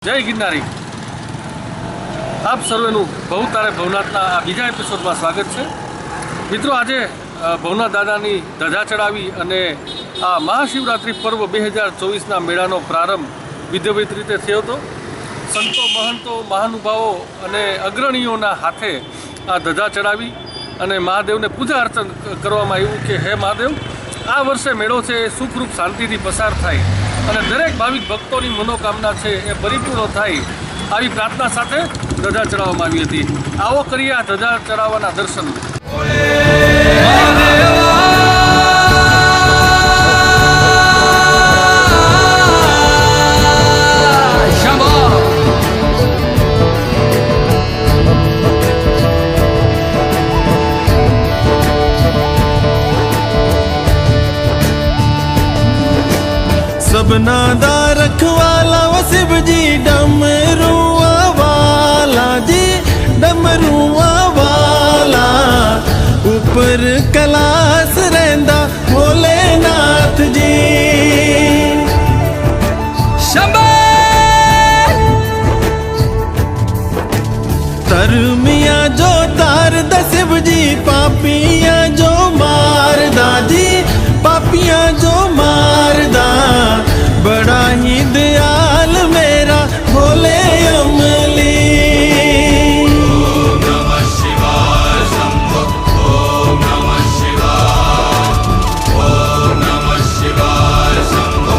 जय गिरनारी। आप सर्वेનું ભવતારે ભવનાથના આ બીજા એપિસોડમાં સ્વાગત છે। મિત્રો, આજે ભવનાથ દાદાની ધજા ચડાવી અને આ મહાશિવરાત્રિ પર્વ 2024ના મેળાનો પ્રારંભ વિધિવત રીતે થયો હતો। સંતો, મહંતો, મહાનુભાવો અને અગ્રણીઓના હાથે આ ધજા ચડાવી અને મહાદેવને પૂજા અર્ચન કરવામાં આવ્યું કે હે મહાદેવ, આ વર્ષે મેળો છે એ સુખરૂપ શાંતિથી પસાર થાય અને દરેક ભાવિક ભક્તોની મનોકામના છે એ પરિપૂર્ણ થાય, આવી પ્રાર્થના સાથે ધજા ચડાવવામાં આવી હતી। આવો કરીએ આ ધજા ચડાવવાના દર્શન। सबना दा रखवाला वो शिव जी डमरुआ वाला जी, डमरुआ वाला ऊपर कैलाश रहंदा भोलेनाथ जी। शंभो तरमिया जो तार दा शिव जी, पापिया जो मार दा जी, पापिया जो मारदा, बड़ा ही दयाल मेरा भोले अमली। ओम नमः शिवाय शंभो, ओम नमः शिवाय, ओम नमः शिवाय शंभो,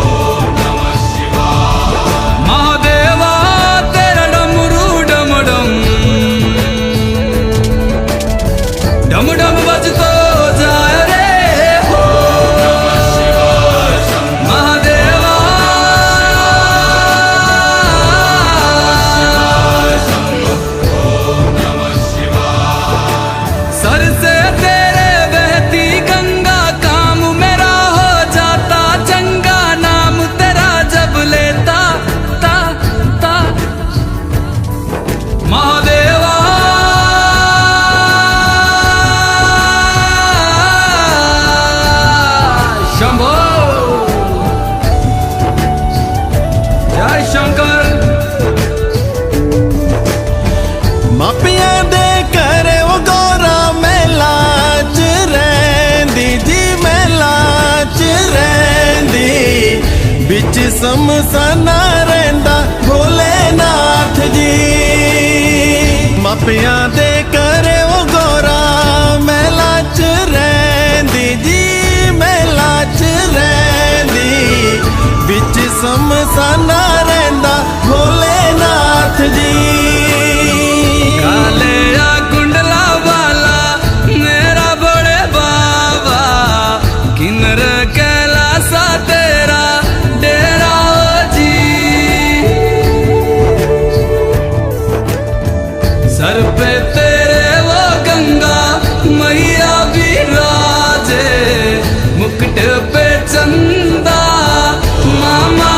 ओम नमः शिवाय। महादेवा तेरा डमरू डम डम डम डम बजतो जाए रे। मापिया दे करे वो गौरा मेला च रैंदी जी, मेला च रैंदी, बिच समसाना रैंदा भोलेनाथ जी। मापिया दे करे वो गौरा मेला च रैंदी जी, मेला च रैंदी, बिच समसाना रैंदा भोलेनाथ जी। काले या कुंडला वाला मेरा बड़े बाबा, किन्नर कैलासा तेरा डेरा जी। सर पे तेरे वो गंगा मैया विराजे, मुकुट पे चंदा मामा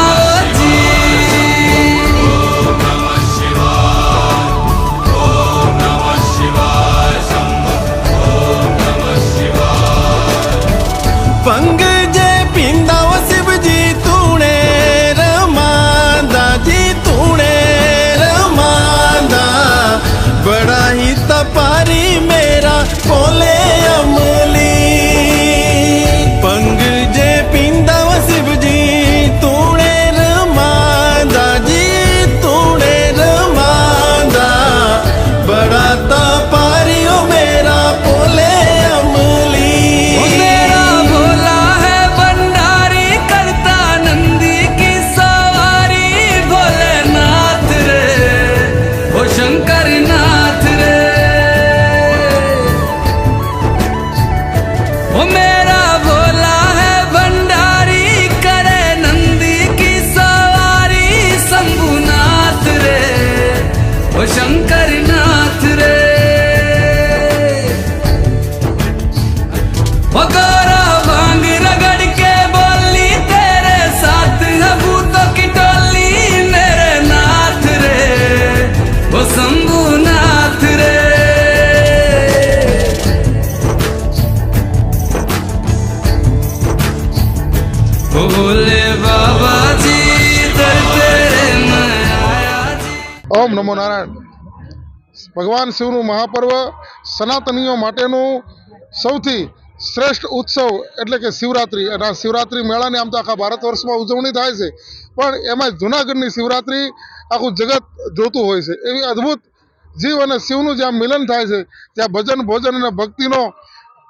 ઓમ નમો નારાયણ. ભગવાન શિવનું મહાપર્વ સનાતનીઓ માટેનું સૌથી શ્રેષ્ઠ ઉત્સવ એટલે કે શિવરાત્રિ. અને આ શિવરાત્રિ મેળાની આમ તો આખા ભારત વર્ષમાં ઉજવણી થાય છે, પણ એમાં જૂનાગઢની શિવરાત્રિ આખું જગત જોતું હોય છે. એવી અદ્ભુત જીવ અને શિવનું જ્યાં મિલન થાય છે, જ્યાં ભજન ભોજન અને ભક્તિનો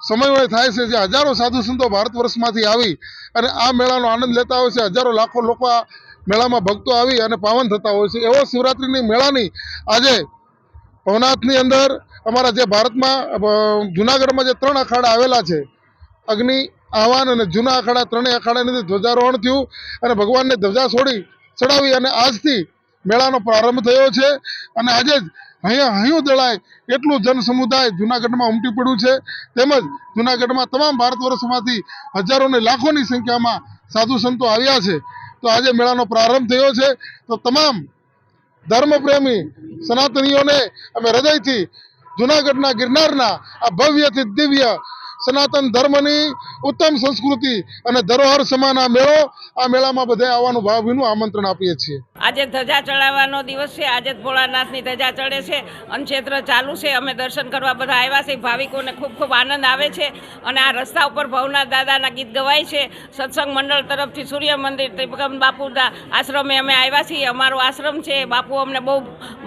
સમન્વય થાય છે, જ્યાં હજારો સાધુ સંતો ભારત વર્ષમાંથી આવી અને આ મેળાનો આનંદ લેતા હોય છે. હજારો લાખો લોકો આ મેળામાં ભક્તો આવી અને પાવન થતા હોય છે. એવો શિવરાત્રિની મેળાની આજે ભવનાથની અંદર અમારા જે ભારતમાં જુનાગઢમાં જે 3 અખાડા આવેલા છે, અગ્નિ, આહવાન અને જૂના અખાડા, ત્રણેય અખાડાની ધ્વજારોહણ થયું અને ભગવાનને ધ્વજા ચડાવી અને આજથી મેળાનો પ્રારંભ થયો છે. અને આજે જ અહીંયા હૈયું દળાય એટલું જન સમુદાય જુનાગઢમાં ઉમટી પડ્યું છે. તેમજ જુનાગઢમાં તમામ ભારત વર્ષમાંથી હજારોને લાખોની સંખ્યામાં સાધુ સંતો આવ્યા છે. તો આજે મેળાનો પ્રારંભ થયો છે. તો તમામ ધર્મપ્રેમી સનાતનીઓને અમે હૃદયથી જુનાગઢના ગિરનારના આ ભવ્યથી દિવ્ય સનાતન ધર્મની ઉત્તમ સંસ્કૃતિ અને ધરોહર સમાન આ મેળો, આ મેળામાં બધા આવવાનું ભાવભીનું આમંત્રણ આપીએ છીએ. આજે ધજા ચડાવવાનો દિવસ છે. આજે ભોળાનાથની ધજા ચડે છે. અન્નક્ષેત્ર ચાલુ છે. અમે દર્શન કરવા બધા આવ્યા છે. ભાવિકોને ખૂબ ખૂબ આનંદ આવે છે. અને આ રસ્તા ઉપર ભવનાથ દાદાના ગીત ગવાય છે. સત્સંગ મંડળ તરફથી સૂર્ય મંદિર ત્રિભક્ત બાપુના આશ્રમે અમે આવ્યા છીએ. અમારો આશ્રમ છે. બાપુ અમને બહુ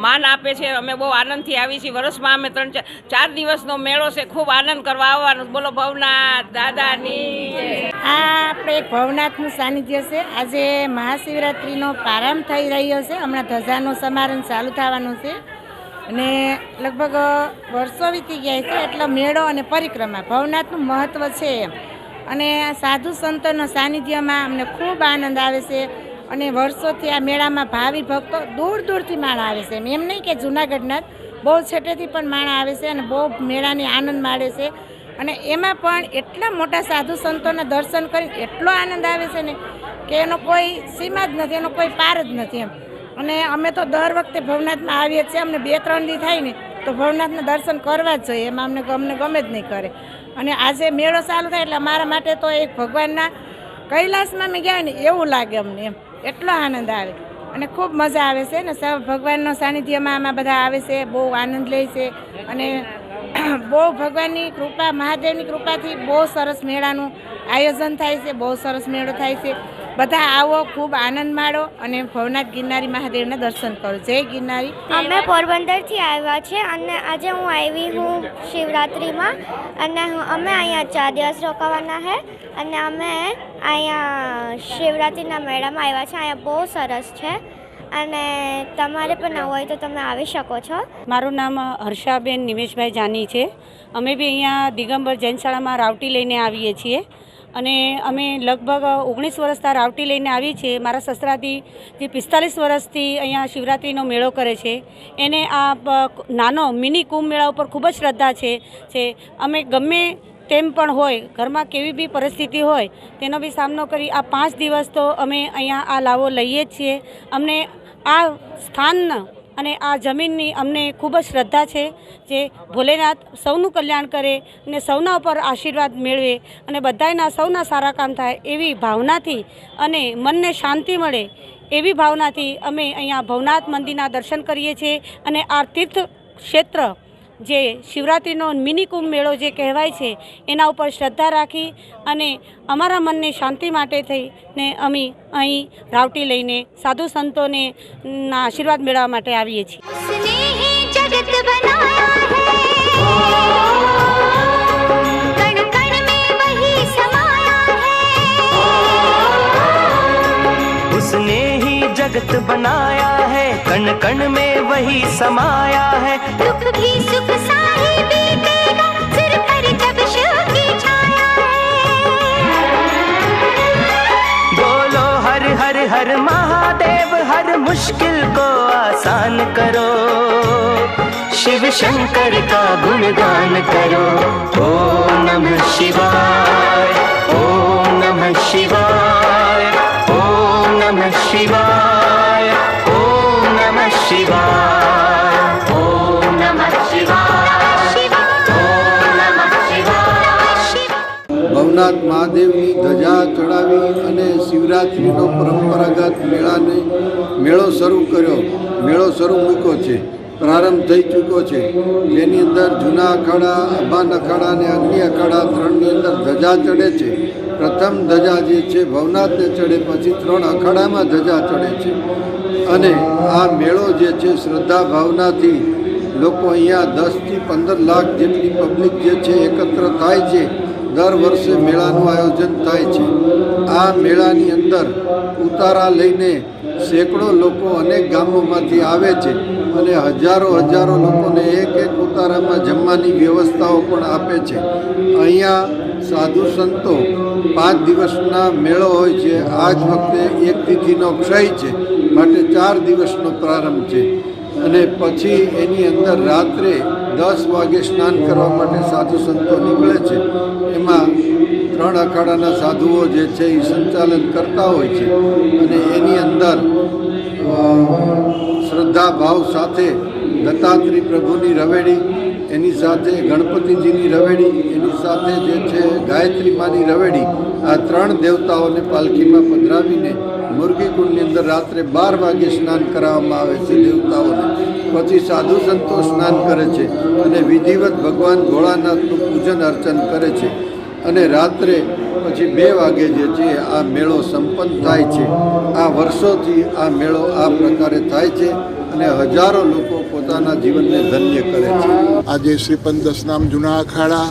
માન આપે છે. અમે બહુ આનંદથી આવી છીએ. વર્ષમાં અમે 3-4 દિવસનો મેળો છે. ખૂબ આનંદ કરવા આવવાનું. બોલો ભવનાથ દાદાની. આ આપણે એક ભવનાથનું સાનિધ્ય છે. આજે મહાશિવરાત્રિનો પ્રારંભ થઈ રહ્યો છે. હમણાં ધજાનો સમારંભ ચાલુ થવાનો છે અને લગભગ વર્ષો વીતી ગયા છે. એટલે મેળો અને પરિક્રમા ભવનાથનું મહત્ત્વ છે એમ. અને સાધુ સંતોના સાનિધ્યમાં અમને ખૂબ આનંદ આવે છે. અને વર્ષોથી આ મેળામાં ભાવિ ભક્તો દૂર દૂરથી માણસ આવે છે. એમ નહીં કે જૂનાગઢના બહુ છેટેથી પણ માણસ આવે છે અને બહુ મેળાની આનંદ માણે છે. અને એમાં પણ એટલા મોટા સાધુ સંતોના દર્શન કરીને એટલો આનંદ આવે છે ને કે એનો કોઈ સીમા જ નથી, એનો કોઈ પાર જ નથી એમ. અને અમે તો દર વખતે ભવનાથમાં આવીએ છીએ. અમને 2-3 દી થાય ને તો ભવનાથના દર્શન કરવા જ જોઈએ. એમાં અમને ગમે જ નહીં કરે. અને આજે મેળો ચાલુ થાય એટલે અમારા માટે તો એક ભગવાનના કૈલાસમાં અમે ગયા ને એવું લાગે અમને એમ. એટલો આનંદ આવે અને ખૂબ મજા આવે છે ને. ભગવાનનો સાનિધ્યમાં આમાં બધા આવે છે, બહુ આનંદ લે છે. અને બહુ ભગવાનની કૃપા, મહાદેવની કૃપાથી બહુ સરસ મેળાનું આયોજન થાય છે. બહુ સરસ મેળો થાય છે. બધા આવો, ખૂબ આનંદ માણો અને ભવનાથ ગિરનારી મહાદેવના દર્શન કરો. જય ગિરનારી. અમે પોરબંદરથી આવ્યા છે અને આજે હું આવી હું શિવરાત્રિમાં અને અમે અહીંયા 4 દિવસ રોકાવાના છે. અને અમે અહીંયા શિવરાત્રિના મેળામાં આવ્યા છે. અહીંયા બહુ સરસ છે અને તમારે પણ આવવું હોય તો તમે આવી શકો છો. મારું નામ હર્ષાબેન નિમેશભાઈ જાની છે. અમે બી અહીંયા દિગંબર જૈન શાળામાં રાવટી લઈને આવીએ છીએ અને અમે લગભગ 19 વર્ષથી રાવટી લઈને આવીએ છીએ. મારા સસરાથી જે 45 વર્ષથી અહીંયા શિવરાત્રિનો મેળો કરે છે એને આ નાનો મિની કુંભ મેળા ઉપર ખૂબ જ શ્રદ્ધા છે. અમે ગમે તેમ પણ હોય, ઘરમાં કેવી બી પરિસ્થિતિ હોય તેનો બી સામનો કરી આ 5 દિવસ તો અમે અહીંયા આ લાવો લઈએ જ છીએ. અમને આ સ્થાનના અને આ જમીનની અમને ખૂબ જ શ્રદ્ધા છે. જે ભોલેનાથ સૌનું કલ્યાણ કરે અને સૌના ઉપર આશીર્વાદ મેળવે અને બધાના સૌના સારા કામ થાય એવી ભાવનાથી અને મનને શાંતિ મળે એવી ભાવનાથી અમે અહીંયા ભવનાથ મંદિરના દર્શન કરીએ છીએ. અને આ તીર્થ ક્ષેત્ર જે શિવરાત્રિનો મિની કુંભ મેળો જે કહેવાય છે એના ઉપર શ્રદ્ધા રાખી અને અમારા મનને શાંતિ માટે થઈને અમે અહીં રાવટી લઈને સાધુ સંતોને ના આશીર્વાદ મેળવવા માટે આવીએ છીએ. उसने ही जगत बनाया है, कण कण में वही समाया है. दुख भी सुख सा ही बीतेगा, सिर पर जब शिव की छाया है. बोलो हर हर हर महादेव, हर मुश्किल को आसान करो. शिव शंकर का गुणगान करो. ओम नमः शिवाय, ओम नमः शिवाय, ओम नमः शिवाय, ओम नमः शिवाय, ओम नमः शिवाय, ओम नमः शिवाय. ભવનાથ મહાદેવની ધજા ચડાવી અને શિવરાત્રિનો પરંપરાગત મેળો શરૂ કર્યો, મેળો શરૂ મૂક્યો છે, પ્રારંભ થઈ ચૂક્યો છે, જેની અંદર જૂના અખાડા, અભાન અખાડા અને અન્ય અખાડા ત્રણની અંદર ધજા ચડે છે. પ્રથમ ધજા જે છે ભવનાથને ચડે, પછી 3 અખાડામાં ધજા ચડે છે. અને આ મેળો જે છે શ્રદ્ધા ભાવનાથી લોકો અહીંયા 10થી 15 લાખ જેટલી પબ્લિક જે છે એકત્ર થાય છે. દર વર્ષે મેળાનું આયોજન થાય છે. આ મેળાની અંદર ઉતારા લઈને સેંકડો લોકો અનેક ગામોમાંથી આવે છે અને હજારો લોકોને એક ઉતારામાં જમવાની વ્યવસ્થાઓ પણ આપે છે. અહીંયા સાધુ સંતો 5 દિવસના મેળો હોય છે. આ જ વખતે 1 તિથિનો ક્ષય છે, માટે 4 દિવસનો પ્રારંભ છે. અને પછી એની અંદર રાત્રે 10 વાગે સ્નાન કરવા માટે સાધુ સંતો નીકળે છે. એમાં 3 અખાડાના સાધુઓ જે છે એ સંચાલન કરતા હોય છે. અને એની અંદર શ્રદ્ધા ભાવ સાથે દત્તાત્રેય પ્રભુની રવેડી, એની સાથે ગણપતિજીની રવેડી, એની સાથે જે છે ગાયત્રી માની રવેડી, આ 3 દેવતાઓને પાલખીમાં પધરાવીને મુરગીકુંડની અંદર રાત્રે 12 વાગે સ્નાન કરાવવામાં આવે છે દેવતાઓને. પછી સાધુ સંતો સ્નાન કરે છે અને વિધિવત ભગવાન ભોળાનાથનું પૂજન અર્ચન કરે છે. અને રાત્રે પછી 2 વાગે જે છે આ મેળો સંપન્ન થાય છે. આ વર્ષોથી આ મેળો આ પ્રકારે થાય છે અને હજારો લોકો પોતાના જીવનને ધન્ય કરે છે. આજે શ્રીપંચ દશનામ જૂના અખાડા,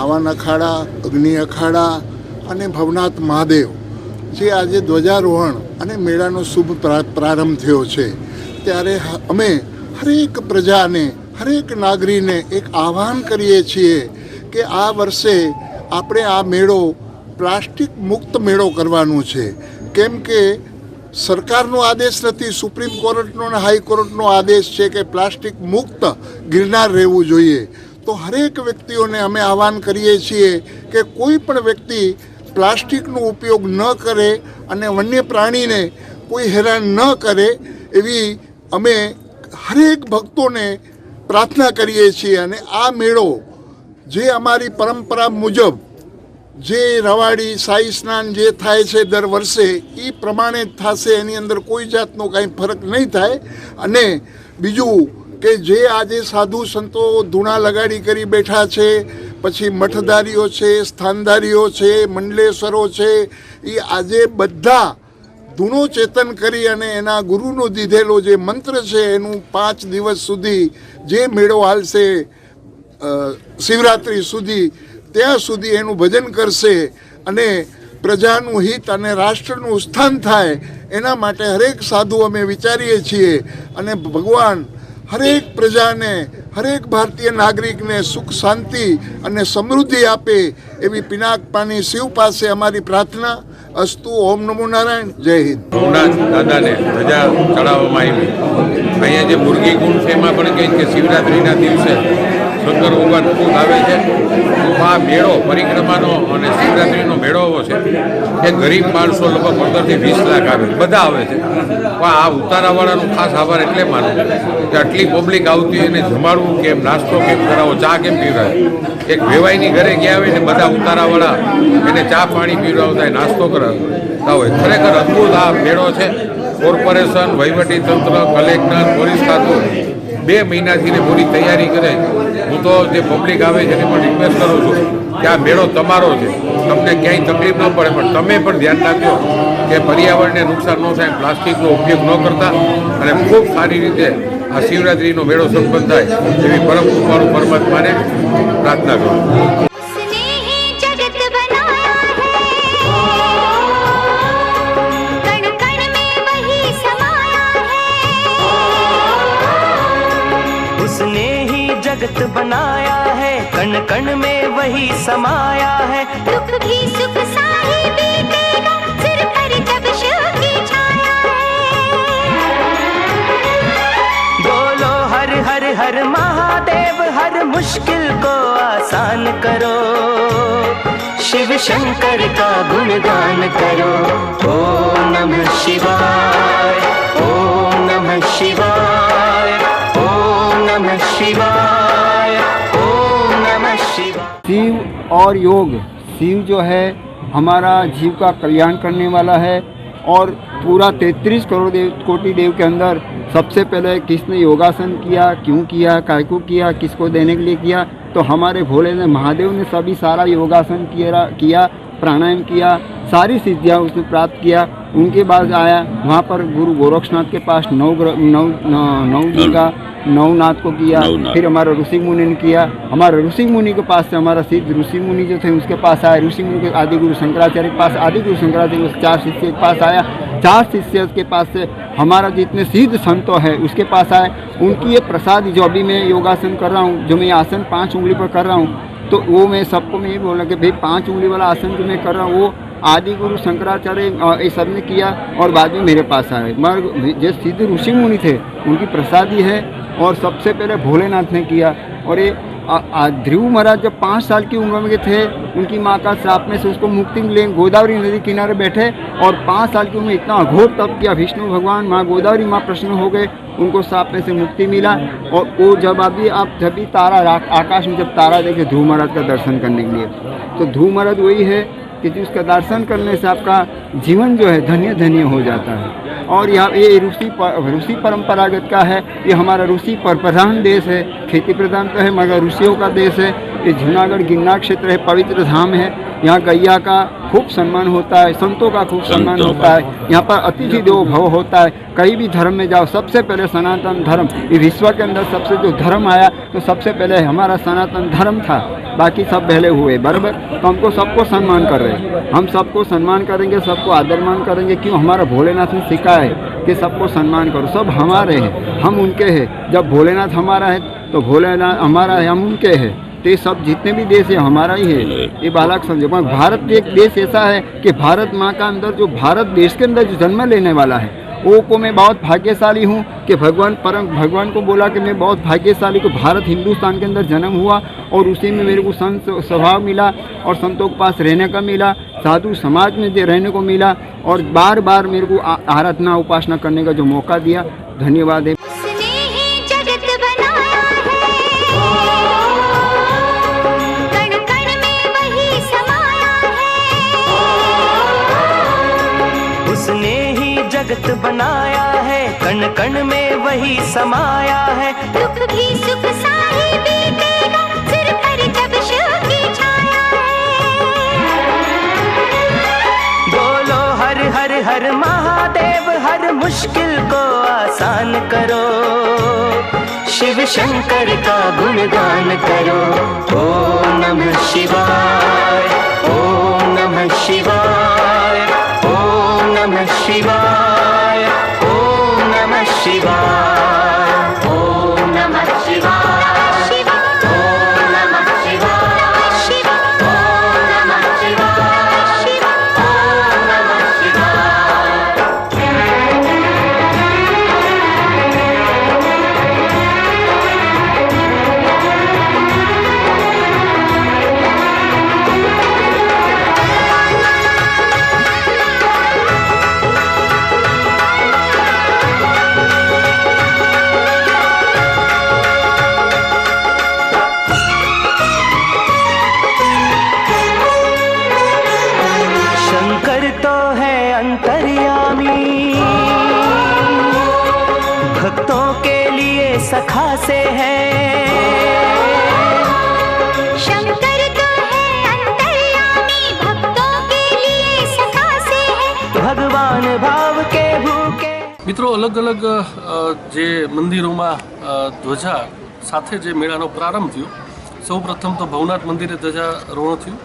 આવાન અખાડા, અગ્નિ અખાડા અને ભવનાથ મહાદેવ જે આજે ધ્વજારોહણ અને મેળાનો શુભ પ્રારંભ થયો છે, ત્યારે અમે હરેક પ્રજાને, હરેક નાગરીને એક આહ્વાન કરીએ છીએ કે આ વર્ષે આપણે આ મેળો પ્લાસ્ટિક મુક્ત મેળો કરવાનો છે. કેમ કે સરકારનો આદેશ નથી, સુપ્રીમ કોર્ટનો અને હાઈકોર્ટનો આદેશ છે કે પ્લાસ્ટિક મુક્ત ગિરનાર રહેવું જોઈએ. તો હરેક વ્યક્તિઓને અમે આહ્વાન કરીએ છીએ કે કોઈ પણ વ્યક્તિ પ્લાસ્ટિકનો ઉપયોગ ન કરે અને વન્ય પ્રાણીને કોઈ હેરાન ન કરે એવી અમે હરેક ભક્તોને પ્રાર્થના કરીએ છીએ. અને આ મેળો જે અમારી પરંપરા મુજબ જે રવાડી શાહી સ્નાન જે થાય છે દર વર્ષે એ પ્રમાણે જ થશે. એની અંદર કોઈ જાતનો કાંઈ ફરક નહીં થાય. અને બીજું કે જે આજે સાધુ સંતો ધૂણા લગાડી કરી બેઠા છે, પછી મઠધારીઓ છે, સ્થાનધારીઓ છે, મંડલેશ્વરો છે, એ આજે બધા ધૂણો ચેતન કરી અને એના ગુરુનો દીધેલો જે મંત્ર છે એનું 5 દિવસ સુધી જે મેળો હાલશે શિવરાત્રિ સુધી, ત્યાં સુધી એનું ભજન કરશે. અને પ્રજાનું હિત અને રાષ્ટ્રનું ઉત્થાન થાય એના માટે હરેક સાધુ અમે વિચારીએ છીએ. અને ભગવાન હરેક પ્રજાને, હરેક ભારતીય નાગરિકને સુખ શાંતિ અને સમૃદ્ધિ આપે એવી પિનાકપાની શિવ પાસે અમારી પ્રાર્થના. અસ્તુ. ઓમ નમો નારાયણ. જય હિન્દ. ભવનાથ દાદાને ધજા ચડાવવામાં આવી. અહીંયા જે મુરગી કુંડ છે એમાં પણ કહે કે શિવરાત્રિના દિવસે શંકર ભગવાન ખુદ આવે છે. આ મેળો પરિક્રમાનો અને શિવરાત્રિનો મેળો એવો છે કે ગરીબ માણસો લગભગ 15 થી 20 લાખ આવે, બધા આવે છે. પણ આ ઉતારાવાળાનું ખાસ આભાર એટલે માનું કે આટલી પબ્લિક આવતી હોય ને જમાડવું કેમ, નાસ્તો કેમ કરાવો, ચા કેમ પીવડાવે. એક વેવાઈની ઘરે ગયા હોય ને બધા ઉતારાવાળા એને ચા પાણી પીવડાવતા હોય, નાસ્તો કરાવતા હોય. ખરેખર અદ્ભુત આ મેળો છે. કોર્પોરેશન, વહીવટીતંત્ર, કલેક્ટર, પોલીસ ખાતું 2 મહિનાથી પૂરી તૈયારી કરે. હું તો જે પબ્લિક આવે છે એને પણ રિક્વેસ્ટ કરું છું કે આ મેળો તમારો છે, તમને ક્યાંય તકલીફ ન પડે, પણ તમે પણ ધ્યાન રાખજો કે પર્યાવરણને નુકસાન ન થાય, પ્લાસ્ટિકનો ઉપયોગ ન કરતા અને ખૂબ સારી રીતે આ શિવરાત્રિનો મેળો સંપન્ન થાય એવી પરમ કૃપાળુ પરમાત્માને પ્રાર્થના કરું. जगत बनाया है, कण कण में वही समाया है. दुख भी सुख साही बीतेगा, सिर पर जब शिव की छाया है. बोलो हर हर हर महादेव, हर मुश्किल को आसान करो. शिव शंकर का गुणगान करो. ओम नमः शिवाय, ओम नमः शिवाय, ओम नमः शिवाय, ओम नमः शिवाय. शिव और योग शिव जो है हमारा जीव का कल्याण करने वाला है और पूरा 33 करोड़ कोटि देव के अंदर सबसे पहले किसने योगासन किया, क्यों किया, काय को किया, किसको देने के लिए किया, तो हमारे भोले ने महादेव ने सभी सारा योगासन किया, प्राणायाम किया, सारी सिद्धियाँ उसने प्राप्त किया। उनके बाद आया वहाँ पर गुरु गोरक्षनाथ के पास नवनाथ को किया, फिर हमारा ऋषि मुनि ने किया। हमारा ऋषि मुनि के पास से हमारा सिद्ध ऋषि मुनि जो थे उसके पास आया, ऋषि मुनि के आदि गुरु शंकराचार्य के पास, आदि गुरु शंकराचार्य के 4 शिष्य के पास आया, 4 शिष्य के पास से हमारा जितने सिद्ध संतो है उसके पास आए। उनकी ये प्रसाद जो अभी मैं योगासन कर रहा हूँ, जो मैं आसन 5 उंगली पर कर रहा हूँ, तो वो मैं सबको मैं ये बोला कि भाई 5 उंगली वाला आसन जो मैं कर रहा हूँ वो आदि गुरु शंकराचार्य ये सब ने किया और बाद में मेरे पास आए। मगर जो सिद्ध ऋषि मुनि थे उनकी प्रसादी है और सबसे पहले भोलेनाथ ने किया। और ये ध्रुव महाराज जब 5 साल की उम्र में थे, उनकी माँ का श्राप में से उसको मुक्ति मिले, गोदावरी नदी किनारे बैठे और 5 साल की उम्र में इतना अघोर तप किया, विष्णु भगवान माँ गोदावरी माँ प्रसन्न हो गए, उनको श्राप में से मुक्ति मिला। और वो जब भी तारा आकाश में जब तारा देखे ध्रुव महाराज का दर्शन करने के लिए, तो ध्रुव महाराज वही है कि उसका दर्शन करने से आपका जीवन जो है धन्य धन्य हो जाता है। और यहाँ ये ऋषि परंपरागत का है, ये हमारा ऋषि प्रधान देश है, खेती प्रधान तो है मगर ऋषियों का देश है। ये जूनागढ़ गिरनार क्षेत्र है, पवित्र धाम है, यहाँ गैया का खूब सम्मान होता है, संतों का खूब सम्मान होता है, यहाँ पर अतिथि देवो भव होता है। कहीं भी धर्म में जाओ, सबसे पहले सनातन धर्म, ये विश्व के अंदर सबसे जो धर्म आया तो सबसे पहले हमारा सनातन धर्म था, बाकी सब पहले हुए बराबर। तो हमको सबको सम्मान कर रहे हैं, हम सबको सम्मान करेंगे, सबको आदरमान करेंगे। क्यों? हमारा भोलेनाथ ने सिखाया है कि सबको सम्मान करो, सब हमारे हैं, हम उनके हैं। जब भोलेनाथ हमारा है तो भोलेनाथ हमारा है, हम उनके हैं। तो ये सब जितने भी देश है हमारा ही है, ये बालक समझो। पर भारत एक देश ऐसा है कि भारत माँ का अंदर जो भारत देश के अंदर जो जन्म लेने वाला है वो को मैं बहुत भाग्यशाली हूँ कि भगवान को बोला कि मैं बहुत भाग्यशाली को भारत हिंदुस्तान के अंदर जन्म हुआ और उसी में मेरे को संत स्वभाव मिला और संतों के पास रहने का मिला, साधु समाज में रहने को मिला और बार बार मेरे को आराधना उपासना करने का जो मौका दिया। धन्यवाद है। जगत बनाया है, कण कण में वही समाया है। दुख भी सुख सा ही बीतेगा, सिर पर जब शिव की छाया है। बोलो हर हर हर महादेव, हर मुश्किल को आसान करो, शिव शंकर का गुणगान करो। ओम नमः शिवाय, ओम नमः शिवाय, ओम नमः शिवाय, ओम नमः शिवाय, ओम नमः शिवाय, ओम नमः शिवाय, ओम नमः शिवाय, ओम नमः सखा से है। शंकर तो है अंतर्यामी, भक्तों के लिए सखा से है। भगवान भाव के भूखे। મિત્રો અલગ અલગ જે મંદિરોમાં ધ્વજા સાથે જે મેળાનો પ્રારંભ થયો, સૌ પ્રથમ તો ભવનાથ મંદિરે ધ્વજારોહણ થયું,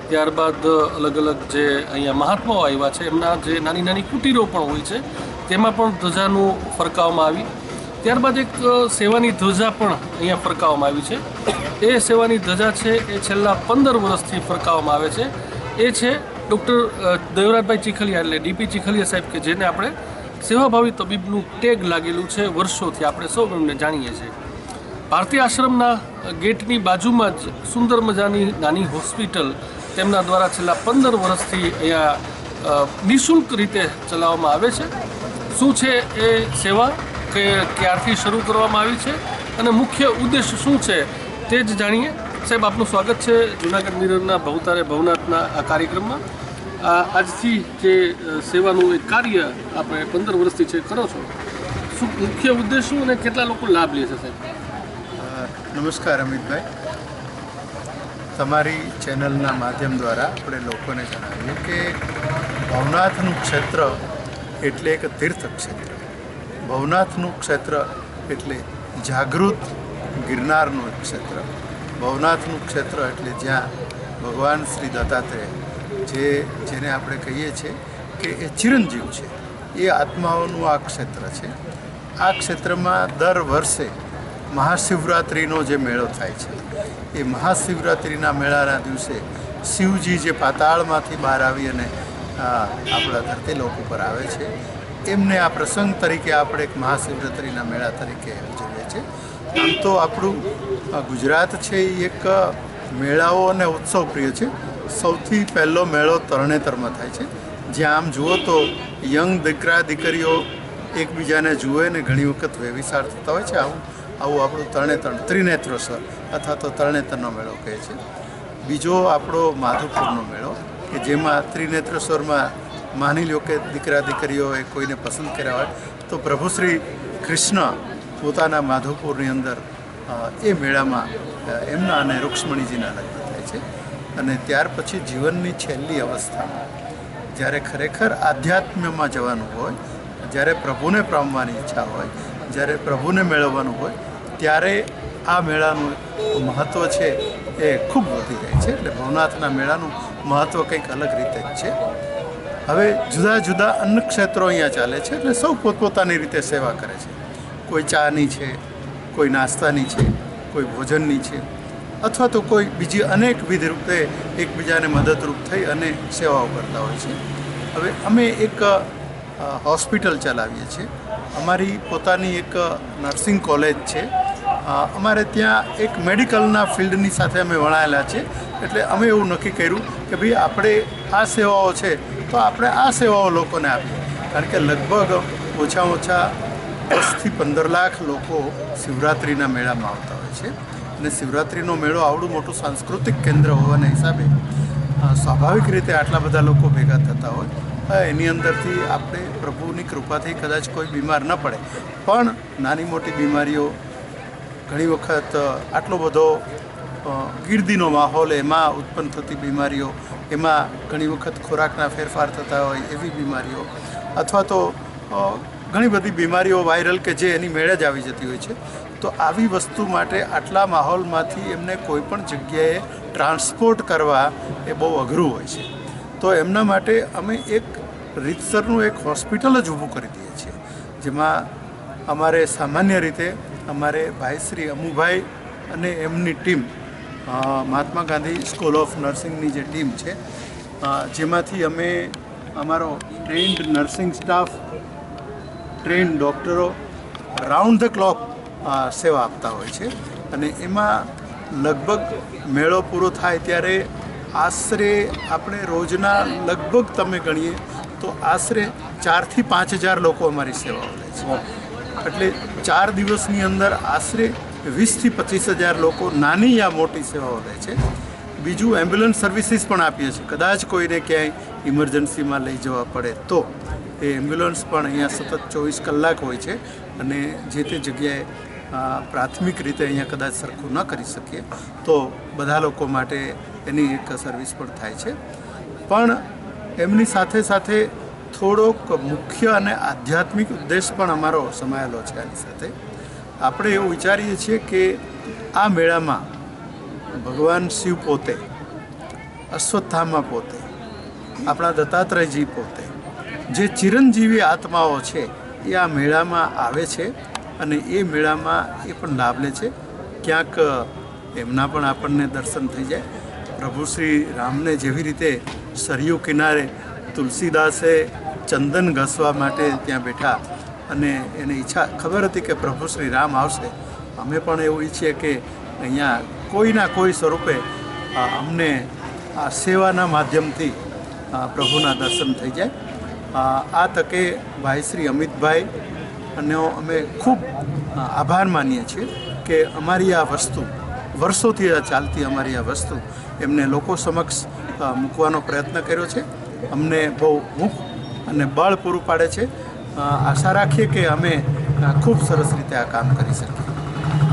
ત્યારબાદ અલગ અલગ જે અહીંયા મહાત્માઓ આવ્યા છે એમના જે નાની નાની કુટીરો પણ હોય છે તેમાં પણ ધ્વજાનું ફરકાવવામાં આવી। ત્યારબાદ એક સેવાની ધ્વજા પણ અહીંયા ફરકાવવામાં આવી છે। એ સેવાની ધ્વજા છે એ છેલ્લા 15 વર્ષથી ફરકાવવામાં આવે છે। એ છે ડૉક્ટર દેવરાજભાઈ ચીખલિયા એટલે ડીપી ચીખલિયા સાહેબ કે જેને આપણે સેવાભાવી તબીબનું ટેગ લાગેલું છે વર્ષોથી, આપણે સૌ એમને જાણીએ છીએ। ભારતીય આશ્રમના ગેટની બાજુમાં જ સુંદર મજાની નાની હોસ્પિટલ તેમના દ્વારા છેલ્લા 15 વર્ષથી અહીંયા નિઃશુલ્ક રીતે ચલાવવામાં આવે છે। શું છે એ સેવા, કે ક્યારથી શરૂ કરવામાં આવી છે અને મુખ્ય ઉદ્દેશ શું છે તે જ જાણીએ। સાહેબ, આપનું સ્વાગત છે જૂનાગઢ મિરરના ભવતારે ભવનાથના આ કાર્યક્રમમાં. આજથી જે સેવાનું એક કાર્ય આપણે 15 વર્ષથી છે કરો છો, શું મુખ્ય ઉદ્દેશ શું અને કેટલા લોકો લાભ લે છે સાહેબ? નમસ્કાર અમિતભાઈ, તમારી ચેનલના માધ્યમ દ્વારા આપણે લોકોને જણાવીએ કે ભવનાથનું ક્ષેત્ર એટલે એક તીર્થ ક્ષેત્ર. ભવનાથનું ક્ષેત્ર એટલે જાગૃત ગિરનારનું એક ક્ષેત્ર. ભવનાથનું ક્ષેત્ર એટલે જ્યાં ભગવાન શ્રી દત્તાત્રેય જેને આપણે કહીએ છીએ કે એ ચિરંજીવ છે, એ આત્માઓનું આ ક્ષેત્ર છે. આ ક્ષેત્રમાં દર વર્ષે મહાશિવરાત્રિનો જે મેળો થાય છે, એ મહાશિવરાત્રિના મેળાના દિવસે શિવજી જે પાતાળમાંથી બહાર આવી અને આપણા ધરતીલોક ઉપર આવે છે, એમને આ પ્રસંગ તરીકે આપણે એક મહાશિવરાત્રિના મેળા તરીકે ઉજવીએ છીએ. આમ તો આપણું ગુજરાત છે એ એક મેળાઓ અને ઉત્સવ પ્રિય છે. સૌથી પહેલો મેળો તરણેતરમાં થાય છે, જ્યાં આમ જુઓ તો યંગ દીકરા દીકરીઓ એકબીજાને જુએ ને ઘણી વખત વેવિસાર થતા હોય છે. આવું આપણું તરણેતર ત્રિનેત્રોત્સવ અથવા તો તરણેતરનો મેળો કહે છે. બીજો આપણો માધવપુરનો મેળો કે જેમાં ત્રિનેત્રોત્સવમાં માની લો કે દીકરા દીકરીઓએ કોઈને પસંદ કર્યા હોય તો પ્રભુ શ્રી કૃષ્ણ પોતાના માધવપુરની અંદર એ મેળામાં એમના અને રૂક્ષ્મણીજીના લગ્ન થાય છે. અને ત્યાર પછી જીવનની છેલ્લી અવસ્થામાં જ્યારે ખરેખર આધ્યાત્મમાં જવાનું હોય, જ્યારે પ્રભુને પામવાની ઈચ્છા હોય, જ્યારે પ્રભુને મેળવવાનું હોય, ત્યારે આ મેળાનું મહત્ત્વ છે એ ખૂબ વધી જાય છે. એટલે ભવનાથના મેળાનું મહત્ત્વ કંઈક અલગ રીતે જ છે. હવે જુદા જુદા અન્ન ક્ષેત્રો અહીંયા ચાલે છે, એટલે સૌ પોતપોતાની રીતે સેવા કરે છે. કોઈ ચાની છે, કોઈ નાસ્તાની છે, કોઈ ભોજનની છે, અથવા તો કોઈ બીજી અનેકવિધ રૂપે એકબીજાને મદદરૂપ થઈ અને સેવાઓ કરતા હોય છે. હવે અમે એક હોસ્પિટલ ચલાવીએ છીએ. અમારી પોતાની એક નર્સિંગ કોલેજ છે. અમારે ત્યાં એક મેડિકલના ફિલ્ડની સાથે અમે વણાયેલા છે. એટલે અમે એવું નક્કી કર્યું કે ભાઈ આપણે આ સેવાઓ છે તો આપણે આ સેવાઓ લોકોને આપીએ. કારણ કે લગભગ ઓછામાં ઓછા 10થી 15 લાખ લોકો શિવરાત્રિના મેળામાં આવતા હોય છે. અને શિવરાત્રિનો મેળો આવડું મોટું સાંસ્કૃતિક કેન્દ્ર હોવાના હિસાબે સ્વાભાવિક રીતે આટલા બધા લોકો ભેગા થતા હોય. એની અંદરથી આપણે પ્રભુની કૃપાથી કદાચ કોઈ બીમાર ન પડે, પણ નાની મોટી બીમારીઓ, ઘણી વખત આટલો બધો ગીર્દીનો માહોલ, એમાં ઉત્પન્ન થતી બીમારીઓ, એમાં ઘણી વખત ખોરાકના ફેરફાર થતા હોય એવી બીમારીઓ, અથવા તો ઘણી બધી બીમારીઓ વાયરલ કે જે એની મેળે જ આવી જતી હોય છે. તો આવી વસ્તુ માટે આટલા માહોલમાંથી એમને કોઈ પણ જગ્યાએ ટ્રાન્સપોર્ટ કરવા એ બહુ અઘરું હોય છે. તો એમના માટે અમે એક રીતસરનું એક હોસ્પિટલ જ ઊભું કરી દઈએ છીએ, જેમાં અમારે સામાન્ય રીતે અમારે ભાઈ શ્રી અમુભાઈ અને એમની team, Mahatma Gandhi school of નર્સિંગની જે ટીમ છે, જેમાંથી અમે અમારો ટ્રેન્ડ નર્સિંગ સ્ટાફ, ટ્રેન્ડ ડૉક્ટરો રાઉન્ડ ધ ક્લોક સેવા આપતા હોય છે. અને એમાં લગભગ મેળો પૂરો થાય ત્યારે આશરે આપણે રોજના લગભગ તમે ગણીએ તો આશરે 4,000 થી 5,000 લોકો અમારી સેવાઓ લે છે. એટલે 4 દિવસની અંદર આશરે 20,000 થી 25,000 લોકો નાની યા મોટી સેવાઓ લે છે. બીજું એમ્બ્યુલન્સ સર્વિસીસ પણ આપીએ છીએ. કદાચ કોઈને ક્યાંય ઇમરજન્સીમાં લઈ જવા પડે તો એ એમ્બ્યુલન્સ પણ અહીંયા સતત 24 કલાક હોય છે. અને જે તે જગ્યાએ પ્રાથમિક રીતે અહીંયા કદાચ સરખું ન કરી શકીએ તો બધા લોકો માટે એની એક સર્વિસ પણ થાય છે. પણ એમની સાથે સાથે થોડોક મુખ્ય અને આધ્યાત્મિક ઉદ્દેશ પણ અમારો સમાયેલો છે આની સાથે. આપણે એવું વિચારીએ છીએ કે આ મેળામાં ભગવાન શિવ પોતે, અશ્વત્થામા પોતે, આપણા દત્તાત્રેયજી પોતે, જે ચિરંજીવી આત્માઓ છે એ આ મેળામાં આવે છે અને એ મેળામાં એ પણ લાભ લે છે. ક્યાંક એમના પણ આપણને દર્શન થઈ જાય. પ્રભુ શ્રી રામને જેવી રીતે સરયુ કિનારે તુલસીદાસે ચંદન ઘસવા માટે ત્યાં બેઠા અને એને ઈચ્છા ખબર હતી કે પ્રભુ શ્રી રામ આવશે, અમે પણ એવું ઈચ્છીએ કે અહીંયા કોઈના કોઈ સ્વરૂપે અમને આ સેવાના માધ્યમથી પ્રભુના દર્શન થઈ જાય. આ તકે ભાઈ શ્રી અમિતભાઈ અને અમે ખૂબ આભાર માનીએ છીએ કે અમારી આ વસ્તુ વર્ષોથી ચાલતી અમારી આ વસ્તુ એમને લોકો સમક્ષ મૂકવાનો પ્રયત્ન કર્યો છે. અમને બહુ મુખ અને બળ પૂરું પાડે છે. આશા રાખીએ કે અમે ખૂબ સરસ રીતે આ કામ કરી શકીએ.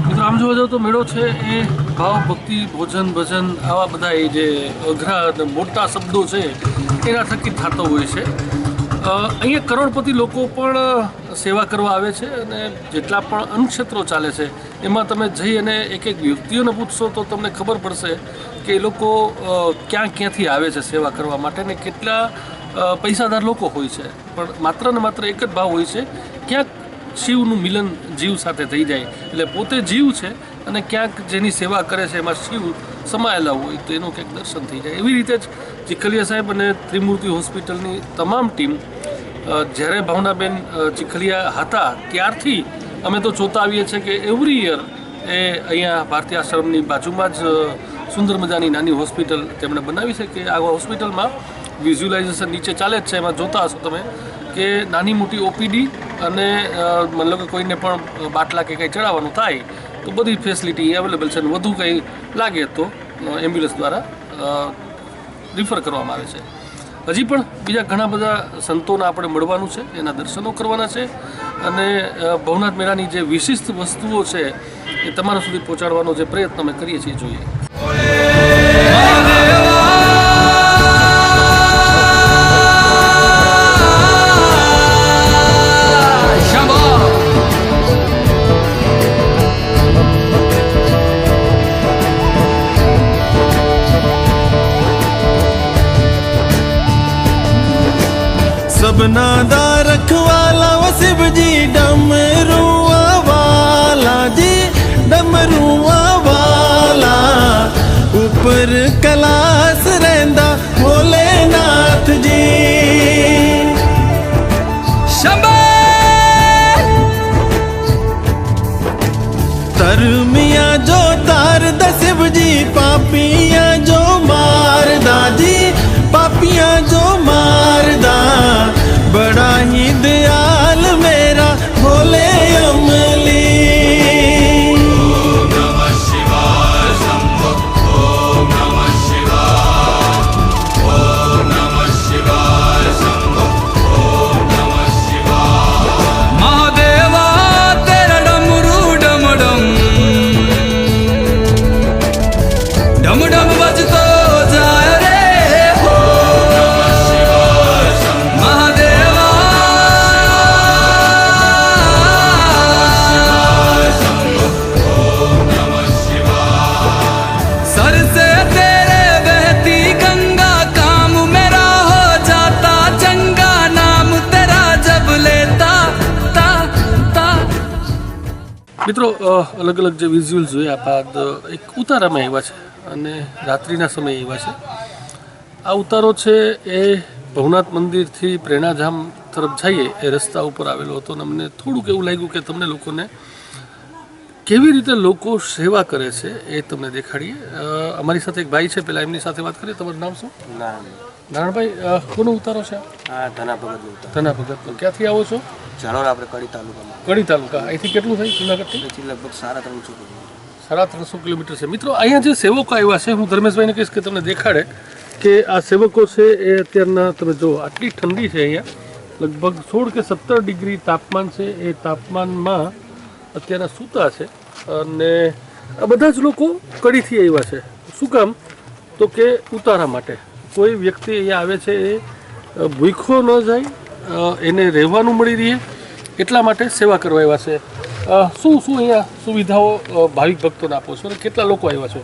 મિત્રો આમ જોવા જાવ તો મેળો છે એ ભાવ ભક્તિ ભોજન ભજન આવા બધા એ જે અઘરા અને મોટા શબ્દો છે એના થકી થતો હોય છે. અહીંયા કરોડપતિ લોકો પણ સેવા કરવા આવે છે અને જેટલા પણ અન્નક્ષેત્રો ચાલે છે એમાં તમે જઈ અને એક એક વ્યક્તિઓને પૂછશો તો તમને ખબર પડશે કે એ લોકો ક્યાંથી આવે છે સેવા કરવા માટે ને કેટલા પૈસાદાર લોકો હોય છે. પણ માત્ર ને માત્ર એક જ ભાવ હોય છે, ક્યાંક શિવનું મિલન જીવ સાથે થઈ જાય. એટલે પોતે જીવ છે અને ક્યાંક જેની સેવા કરે છે એમાં શિવ સમાયેલા હોય તો એનું ક્યાંક દર્શન થઈ જાય. એવી રીતે જ ચીખલિયા સાહેબ અને ત્રિમૂર્તિ હોસ્પિટલની તમામ ટીમ જ્યારે ભાવનાબેન ચીખલિયા હતા ત્યારથી અમે તો જોતા આવીએ છીએ કે એવરી યર એ અહીંયા ભારતીય આશ્રમની બાજુમાં જ સુંદર મજાની નાની હોસ્પિટલ તેમણે બનાવી છે કે આ હોસ્પિટલમાં વિઝ્યુલાઇઝેશન નીચે ચાલે જ છે. એમાં જોતા હશો તમે કે નાની મોટી ઓપીડી અને મતલબ કે કોઈને પણ બાટલા કે કંઈ ચડાવવાનું થાય તો બધી ફેસિલિટી અવેલેબલ છે. અને વધુ કંઈ લાગે તો એમ્બ્યુલન્સ દ્વારા રિફર કરવામાં આવે છે. હજી પણ બીજા ઘણા બધા સંતોના આપણે મળવાનું છે, એના દર્શનો કરવાના છે અને ભવનાથ મેળાની જે વિશિષ્ટ વસ્તુઓ છે એ તમારા સુધી પહોંચાડવાનો જે પ્રયત્ન અમે કરીએ છીએ. જોઈએ सबना दा रखवाला वो शिव जी डमरुआ वाला जी डमरुआ वाला ऊपर कैलाश रहंदा भोलेनाथ जी तरमिया जो तार द शिवजी पापिया जो मार दाजी पापिया जो मारदा बड़ा ही दयाल मेरा भोले अमली. ओम नमः शिवाय शंभो ओम नमः शिवाय ओम नमः शिवाय शंभो ओम नमः शिवाय. महादेवा तेरा डमरू डम डम डम डम बजतो जाए रे. મિત્રો અલગ અલગ જે વિઝ્યુઅલ જોયા બાદ એક ઉતારામાં આવ્યા છે અને રાત્રિના સમયે આવ્યા છે. આ ઉતારો છે એ ભવનાથ મંદિરથી પ્રેરણાધામ તરફ જઈએ એ રસ્તા ઉપર આવેલો હતો અને અમને થોડુંક એવું લાગ્યું કે તમને લોકોને કેવી રીતે લોકો સેવા કરે છે એ તમને દેખાડીએ. અમારી સાથે એક ભાઈ છે, પહેલાં એમની સાથે વાત કરીએ. તમારું નામ શું? નારાયણભાઈ. કોનો ઉતારો છે? ધના ભગતનો. ધના ભગતનો. ક્યાંથી આવો છો? જાલોર, આપણે કડી તાલુકામાં. કડી તાલુકા. અહીંથી કેટલું થાય જુનાગઢથી? લગભગ 350 કિલોમીટર. 350 કિલોમીટર છે. મિત્રો અહીંયા જે સેવકો આવ્યા છે, હું ધર્મેશભાઈને કહીશ કે તમને દેખાડે કે આ સેવકો છે એ અત્યારના તમે જો આટલી ઠંડી છે અહીંયા, લગભગ 16 કે 17 ડિગ્રી તાપમાન છે. એ તાપમાનમાં અત્યારના સૂતા છે અને આ બધા જ લોકો કડીથી આવ્યા છે. શું કામ? તો કે ઉતારા માટે. કોઈ વ્યક્તિ અહીંયા આવે છે એ ભૂખો ન જાય, એને રહેવાનું મળી રહે એટલા માટે સેવા કરવા આવ્યા છે. શું શું અહીંયા સુવિધાઓ ભાવિક ભક્તોને આપો છો અને કેટલા લોકો આવ્યા છો?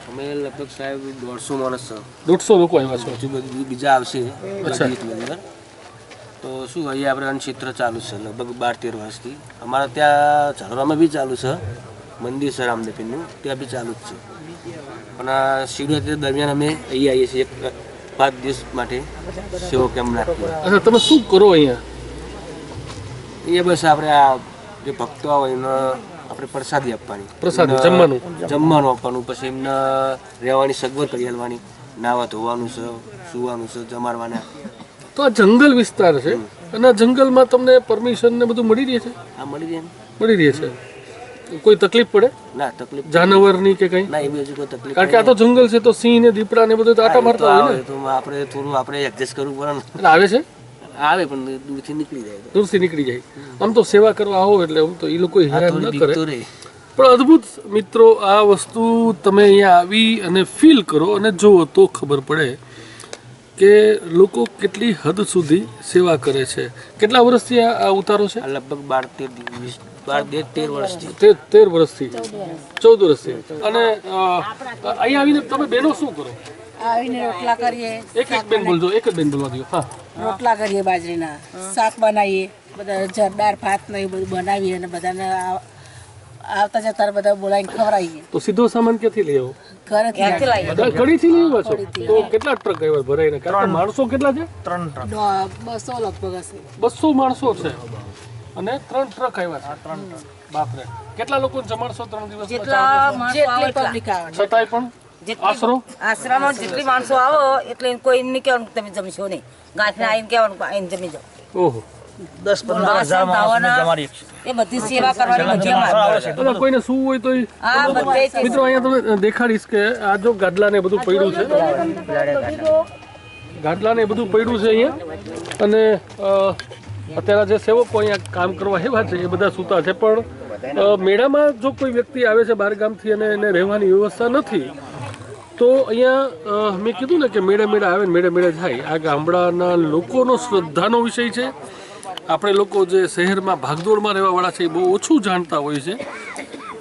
અમે લગભગ સાહેબ 150 માણસ છે. 150 લોકો આવ્યા છો. હજુ બીજા આવશે. અચ્છા. તો શું અહીંયા આપણે અન્નક્ષેત્ર ચાલુ છે લગભગ 12-13 વર્ષથી. અમારા ત્યાં ઝાલોરામાં બી ચાલુ છે મંદિર છે રામદેવપીરનું, ત્યાં બી ચાલુ જ છે. પણ આ શિવરાત્રી દરમિયાન અમે અહીંયા આવીએ છીએ 5 દિવસ માટે સેવો કેમ્પ રાખીએ. અચ્છા, તમે શું કરો અહીંયા? એ બસ આપણે આ જે ભક્તો આવે એને આપણે પ્રસાદી આપવાની, પ્રસાદી જમવાનું આપવાનું, પછી એમને રહેવાની સગવડ કરી આપવાની, નાવા ધોવાનું છે, સુવાનું છે, જમાડવાના. તો આ જંગલ વિસ્તાર છે અને આ જંગલમાં તમને પરમિશન ને બધું મળી રહે છે? હા, મળી રહે. મળી રહે છે. કોઈ તકલીફ પડે ના તકલીફ જાનવરની કે કઈ? ના એવી હજુ કોઈ તકલીફ કારણ કે આ તો જંગલ છે તો સિંહ ને દીપડા ને બધું તો આટા મારતા હોય ને. તો આપણે થોડું આપણે એડજસ્ટ કરવું પડે ને. એટલે આવે છે, આવે પણ દૂરથી નીકળી જાય. દૂરથી નીકળી જાય. આમ તો સેવા કરવા આવો એટલે આમ તો એ લોકો હેરાન ન કરે. તો રે પણ અદ્ભુત મિત્રો, આ વસ્તુ તમે અહીંયા આવી અને ફીલ કરો અને જુઓ તો ખબર પડે કે લોકો કેટલી હદ સુધી સેવા કરે છે. કેટલા વર્ષથી આ ઉતારો છે? લગભગ 12-13 વર્ષથી. 13 વર્ષથી, 14 વર્ષથી. અને અહીંયા આવીને તમે બહેનો શું કરો? આવીને રોટલા કરીએ, એક બેન બોલજો, એક જ બેન બોલવા દો. હા, રોટલા કરીએ બાજરીના, શાક બનાવીએ, બધા જરદાર ભાત ને એ બધું બનાવીએ અને બધાને આવતા જતા બધા બોલાવીને ખવડાવીએ. તો સીધો સામાન ક્યાંથી લઈ આવો? ઘરેથી લાવીએ. કડીથી લઈ આવો છો? તો કેટલા ટ્રક આવ્યા ભરાઈને? કારણ કે માણસો કેટલા છે? 3 ટ્રક. 200 લગભગ હશે. 200 માણસો છે અને 3 ટ્રક આવ્યા છે. બાપરે, કેટલા લોકો જમાડશો 3 દિવસ? જેટલી પબ્લિક આવે છતાંય પણ આશ્રમમાં જેટલી માણસો આવો એટલે કોઈ એમ નહીં કહેવાનું તમે જમીશો નહીં, ગાંઠને આવીને કહેવાનું આવીને જમી જાઓ. ઓહો, 10-15 હજાર એ બધી સેવા કરવાની. કોઈને શું હોય તો મિત્રો અહીંયા તમે દેખાડીશ કે આ જો ગાદલા ને બધું પડ્યું છે, ગાદલા ને બધું પડ્યું છે અહીંયા. અને અત્યારે જે સેવકો અહીંયા કામ કરવા આવ્યા છે એ બધા સૂતા છે. પણ મેળામાં જો કોઈ વ્યક્તિ આવે છે બહાર ગામથી અને એને રહેવાની વ્યવસ્થા નથી તો અહીંયા મેં કીધું ને કે મેળે મેળે આવે ને મેળે મેળે જાય. આ ગામડાના લોકોનો શ્રદ્ધાનો વિષય છે. આપણે લોકો જે શહેરમાં ભાગદોડમાં રહેવાવાળા છે એ બહુ ઓછું જાણતા હોય છે.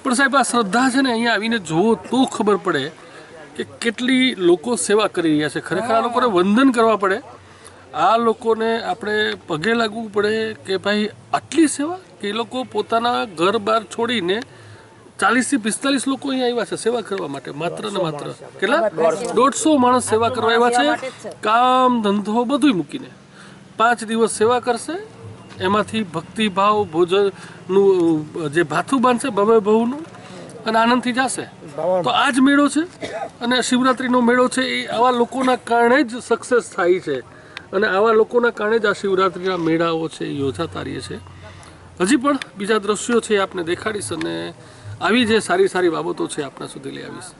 પણ સાહેબ, આ શ્રદ્ધા છે ને અહીંયા આવીને જુઓ તો ખબર પડે કે કેટલી લોકો સેવા કરી રહ્યા છે. ખરેખર આ લોકોને વંદન કરવા પડે. આ લોકોને આપણે પગે લાગવું પડે કે ભાઈ આટલી સેવા, કે એ લોકો પોતાના ઘર બહાર છોડીને 40 થી 45 લોકો અહીંયા આવ્યા છે સેવા કરવા માટે. માત્ર ને માત્ર કેટલા 150 માણસ સેવા કરવા આવ્યા છે. કામ ધંધો બધું મૂકીને 5 દિવસ સેવા કરશે. એમાંથી ભક્તિભાવ ભોજનનું જે ભાથું બાંધશે ભવે બહુનું અને આનંદથી જશે. તો આ જ મેળો છે અને શિવરાત્રિનો મેળો છે એ આવા લોકોના કારણે જ સક્સેસ થાય છે. અને આવા લોકોના કારણે જ આ શિવરાત્રિના મેળાઓ છે એ યોજાતા રહે છે. હજી પણ બીજા દ્રશ્યો છે આપને દેખાડીશ અને આવી જે સારી સારી બાબતો છે આપણા સુધી લઈ આવીશ.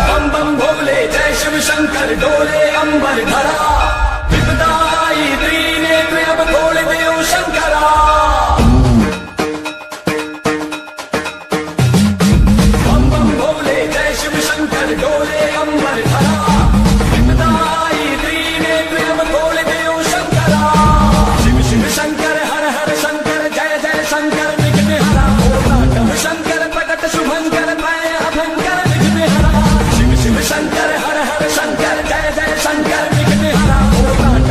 बम बम भोले जय शिव शंकर डोले अंबर धरा विपदाई त्रिनेत्र अब खोल देव शंकरा बम बम भोले जय शिव शंकर डोले अंबर धरा विपदाई त्रिनेत्र अब खोल देव शंकरा शिव शिव शंकर हर हर शंकर जय जय शंकर विघ्न हरा ओम शंकर प्रकट शुभंकर मैं अभंकर विघ्न हरा शिव शंकर हर हर शंकर जय जय शंकर विघ्न हरा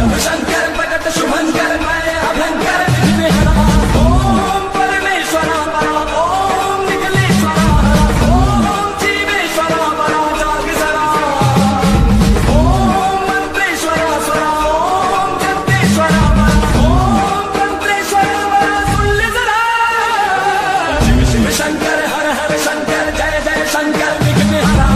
ओम शंकर प्रकट शुभंकर मैं अभंकर विघ्न हरा ओम परमेश्वरा परा ओम निखिलेश्वरा ओम जीवेश्वरा परा जागेश्वरा ओम मंत्रेश्वरा स्वरा ओम जगदेश्वरा परा ओम तंत्रेश्वरा परा सुन जरा शिव शंकर हर हर शंकर जय जय शंकर विघ्न हरा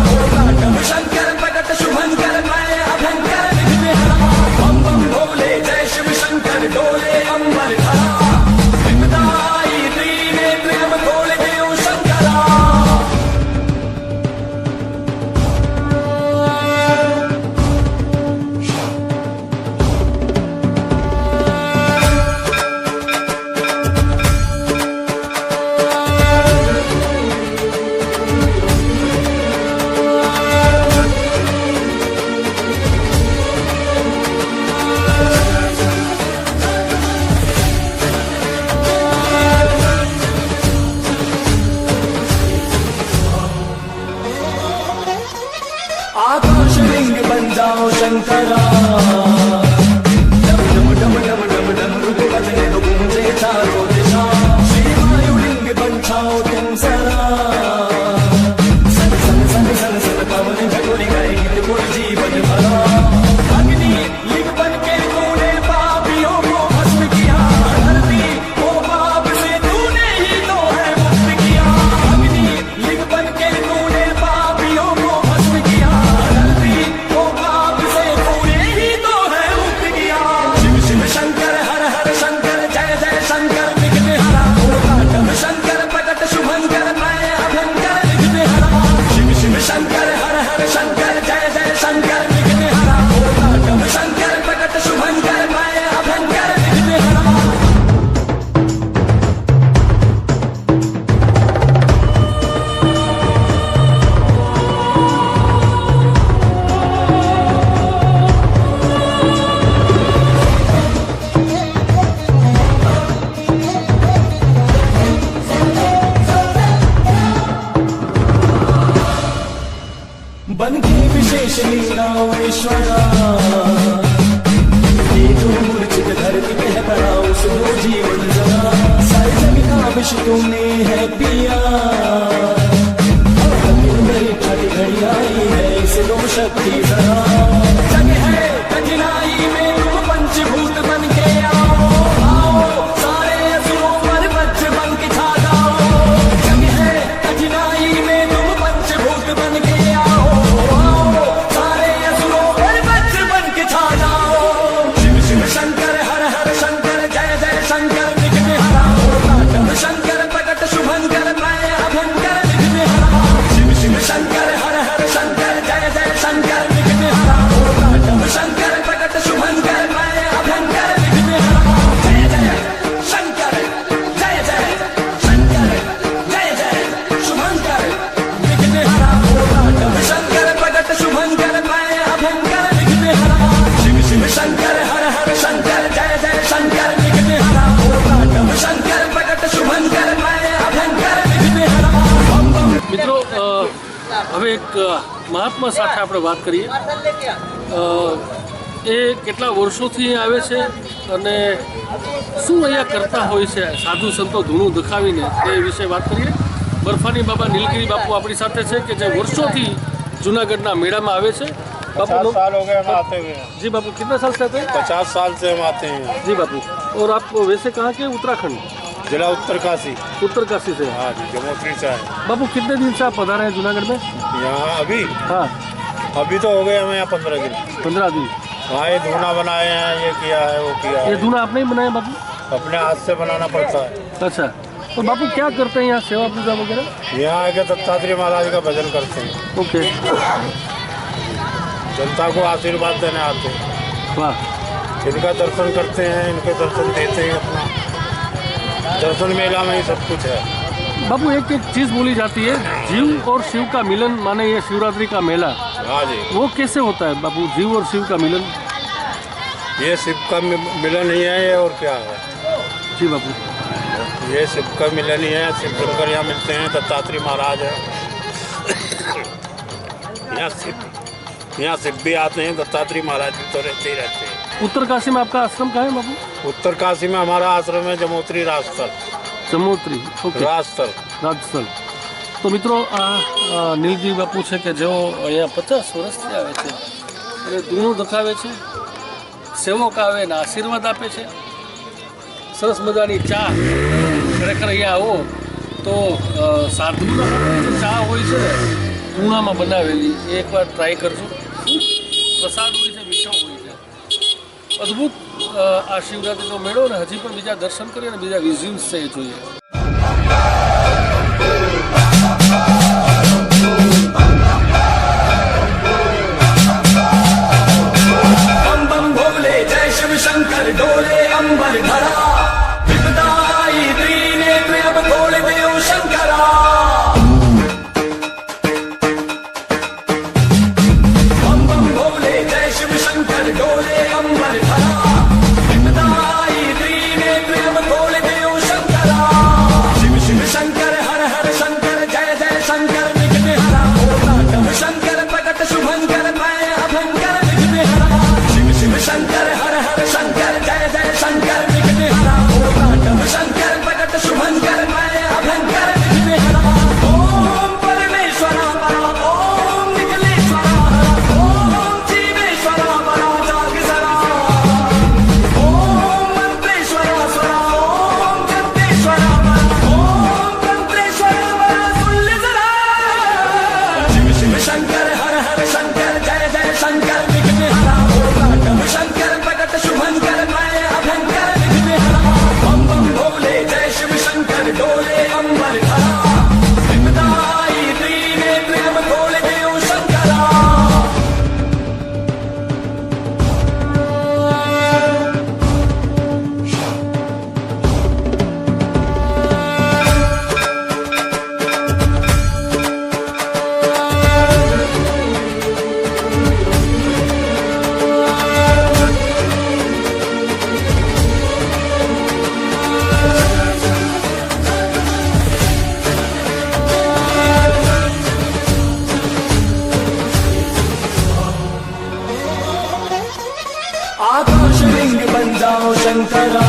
ओम शंकर प्रकट शुभंकर मैं अभंकर विघ्न हरा बम बम भोले जय शिव शंकर डोले अंबर धरा विपदाई त्रिनेत्र अब खोल देव शंकरा आकाश लिंग बन जाओ शंकरा डम डम डम डम डम डम रुको बजने दो गूंजे चारों दिशा श्री वायुलिंग बन जाओ तुम सरा सन सन सन सन सन पवन झगोरी गाएगी त्रिपुर जीवन भरा अग्नि लिंग बन के तूने पापियों को भस्म किया धरती को पाप से तूने ही तो है मुक्त किया अग्नि लिंग बन के तूने पापियों को भस्म किया धरती को पाप से तूने जरा एक मूर्छित धरती पे है पड़ा उसको जीवन जरा सारी जग का विष तूने है पिया मेरी ठाठी घड़ी आई है इसे लो शक्ति जरा जग है कठिनाई में तुम पंचभूत बन के आओ सारे असुरों पर वज्र बन के छा जाओ जग है कठिनाई में तुम पंचभूत बन के आओ सारे असुरों पर वज्र बन के छा जाओ शिव शिव शंकर हर हर शंकर जय जय शंकर विघ्न हरा शंकर प्रकट शुभंकर मैं अभंकर विघ्न हरा शिव शिव शंकर हर हर शंकर जय जय शंकर विघ्न हरा शंकर प्रकट शुभंकर मैं अभंकर विघ्न हरा जय जय शंकर जय जय शंकर जय जय शुभंकर विघ्न हरा शंकर प्रकट शुभंकर मैं अभंकर विघ्न हरा शिव शिव शंकर हर हर शंकर जय जय शंकर विघ्न हरा शंकर प्रकट शुभंकर मैं अभंकर विघ्न हरा મિત્રો હવે એક મહાત્મા સાથે આપણે વાત કરીએ એ કેટલા વર્ષોથી અહીં આવે છે અને શું અહીંયા કરતા હોય છે સાધુ સંતો ધૂણું દખાવીને તે વિશે વાત કરીએ બરફાની બાબા નીલગિરી બાપુ આપણી સાથે છે કે જે વર્ષોથી જૂનાગઢના મેળામાં આવે છે बापू 50 साल हो गए हम आते हुए। जी बापू कितने साल से आते हैं? 50 साल से हम आते हैं। जी बापू। और आप वैसे कहाँ के? उत्तराखंड जिला उत्तरकाशी। उत्तरकाशी से? हाँ जी, जमोत्री से आए। बापू कितने दिन से आप पधारे हैं जूनागढ़ में? यहाँ अभी? हाँ अभी तो हो गए हमें यहाँ 15 दिन। 15 दिन? हाँ, ये धूना बनाए हैं, ये किया है, वो किया है। ये धूना आपने ही बनाया बापू? अपने हाथ से बनाना पड़ता है। अच्छा, तो बापू क्या करते हैं यहाँ सेवा पूजा वगैरह? यहाँ आके दत्तात्रेय महाराज का भजन करते हैं। ओके। जनता को आशीर्वाद देने आते हैं। वाह। इनका दर्शन करते हैं, इनके दर्शन देते हैं। अपना दर्शन मेला में ही सब कुछ है। बापू एक एक चीज़ बोली जाती है, जीव और शिव का मिलन, माने ये शिवरात्रि का मेला। हाँ जी। वो कैसे होता है बापू, जीव और शिव का मिलन? ये शिव का मिलन ही है, ये और क्या है? जी बापू। ये शिव का मिलन ही है। शिव शंकर यहाँ मिलते हैं, दत्तात्रेय महाराज है। यहाँ शिव भी आते हैं, दत्तात्रेय महाराज भी तो रहते ही रहते हैं। उत्तरकाशी में आपका आश्रम कहाँ है बापू? उत्तरकाशी में हमारा आश्रम है जमोत्री राजस्थल। जमोत्री, ओके। राजस्थल। राजस्थल। तो મિત્રો આ નીલજી બાપુ છે કે જેઓ અહીંયા 50 વર્ષથી આવે છે અને ધૂણું દખાવે છે, સેવક આવે ને આશીર્વાદ આપે છે. સરસ મજાની ચા, ખરેખર અહીંયા આવો તો સાધુના જે ચા હોય છે ને ધૂણામાં બનાવેલી, એ એકવાર ટ્રાય કરજો. પ્રસાદ હોય છે, મીઠો હોય છે, અદ્ભુત આ શિવરાત્રિનો મેળો. ને હજી પણ બીજા દર્શન કરીએ અને બીજા વિઝ્યુલ્સ છે એ જોઈએ. बम बम भोले जय शिव शंकर डोले अंबर धरा विपदाई त्रिनेत्र अब खोल देओ शंकरा बम बम भोले जय शिव शंकर डोले अंबर धरा विपदाई त्रिनेत्र अब खोल देओ शंकरा शिव शिव शंकर हर हर शंकर जय जय शंकर विघ्न हरा शंकर प्रकट शुभंकर मैं अभंकर विघ्न हरा शिव शिव शंकर हर हर शंकर जय जय शंकर विघ्न हरा शंकर प्रकट शुभंकर मैं अभंकर विघ्न हरा ओम परमेश्वरा परा ओम निखिलेश्वरा हरा ओम जीवेश्वरा परा जाग आकाश लिंग बन जाओ शंकरा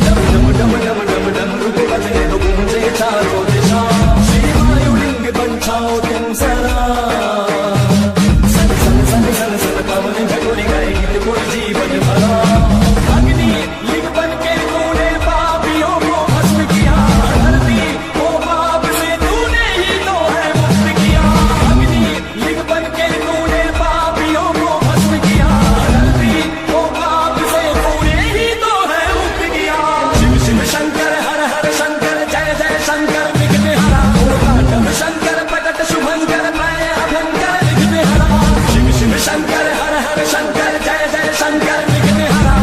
डम डम डम डम डम डम रुक बजने दो गूंजे चारों दिशा श्री वायुलिंग बन जाओ तुम सरा सन सन सन सन सन पवन झगोरी गाएगी तो जीवन भरा अग्नि लिंग बन के तूने पापियों को भस्म किया धरती को पाप से तूने ही तो है मुक्त किया अग्नि लिंग बन के तूने पापियों को भस्म किया धरती को पाप से तूने ही तो है मुक्त किया शिव शिव शंकर हर हर शंकर जय जय शंकर विघ्न हरा ओम शंकर प्रकट शुभंकर मैं अभंकर विघ्न हरा शिव शिव शंकर हर हर शंकर जय जय शंकर विघ्न हरा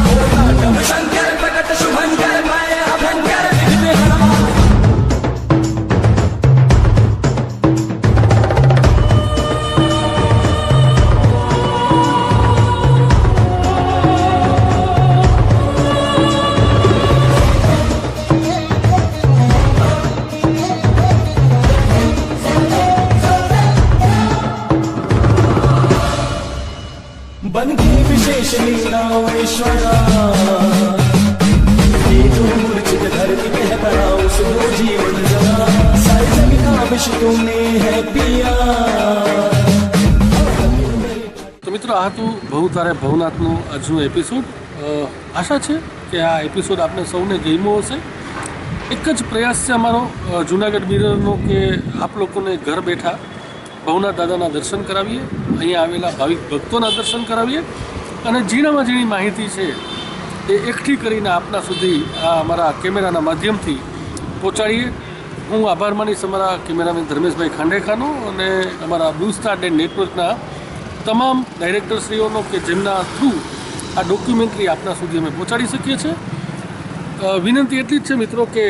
ओम शंकर प्रकट शुभंकर मैं अभंकर विघ्न हरा बन के विशेष लीलाओ ईश्वरा ये जो मूर्छित धरती कह बनाओ सुनो जीवन जरा सारे जग का विष तूने है पिया તો મિત્રો આ હતું ભવ તારે ભવનાથનું આજનું એપિસોડ. આશા છે કે આ એપિસોડ આપને સૌને ગમ્યો હશે. એક જ પ્રયાસ છે અમારો જૂનાગઢ મિરરનો કે આપ લોકોને ઘર બેઠા ભવનાથ દાદાના દર્શન કરાવીએ, અહીંયા આવેલા ભાવિક ભક્તોના દર્શન કરાવીએ અને ઝીણામાં ઝીણી માહિતી છે એ એકઠી કરીને આપના સુધી આ અમારા કેમેરાના માધ્યમથી પહોંચાડીએ. હું આભાર માનીશ અમારા કેમેરામેન ધર્મેશભાઈ ખાંડેખાનો અને અમારા બ્લુ સ્ટાર ડે નેટવર્કના તમામ ડાયરેક્ટરશ્રીઓનો કે જેમના થ્રુ આ ડોક્યુમેન્ટરી આપના સુધી અમે પહોંચાડી શકીએ છીએ. વિનંતી એટલી જ છે મિત્રો કે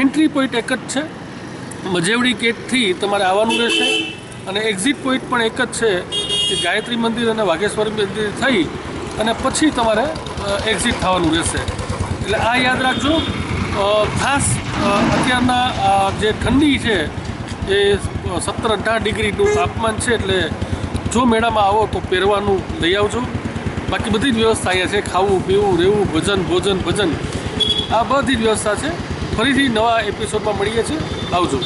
એન્ટ્રી પોઈન્ટ એક જ છે, મજેવડી ગેટથી તમારે આવવાનું રહેશે અને એક્ઝિટ પોઈન્ટ પણ એક જ છે કે ગાયત્રી મંદિર અને વાઘેશ્વરી મંદિર થઈ અને પછી તમારે એક્ઝિટ થવાનું રહેશે. એટલે આ યાદ રાખજો. ખાસ અત્યારના જે ઠંડી છે એ 17-18 ડિગ્રીનું તાપમાન છે, એટલે જો મેળામાં આવો તો પહેરવાનું લઈ આવજો. બાકી બધી જ વ્યવસ્થા અહીંયા છે, ખાવું પીવું રહેવું ભજન ભોજન ભજન આ બધી જ વ્યવસ્થા છે. ફરીથી નવા એપિસોડમાં મળીએ છીએ. આવજો.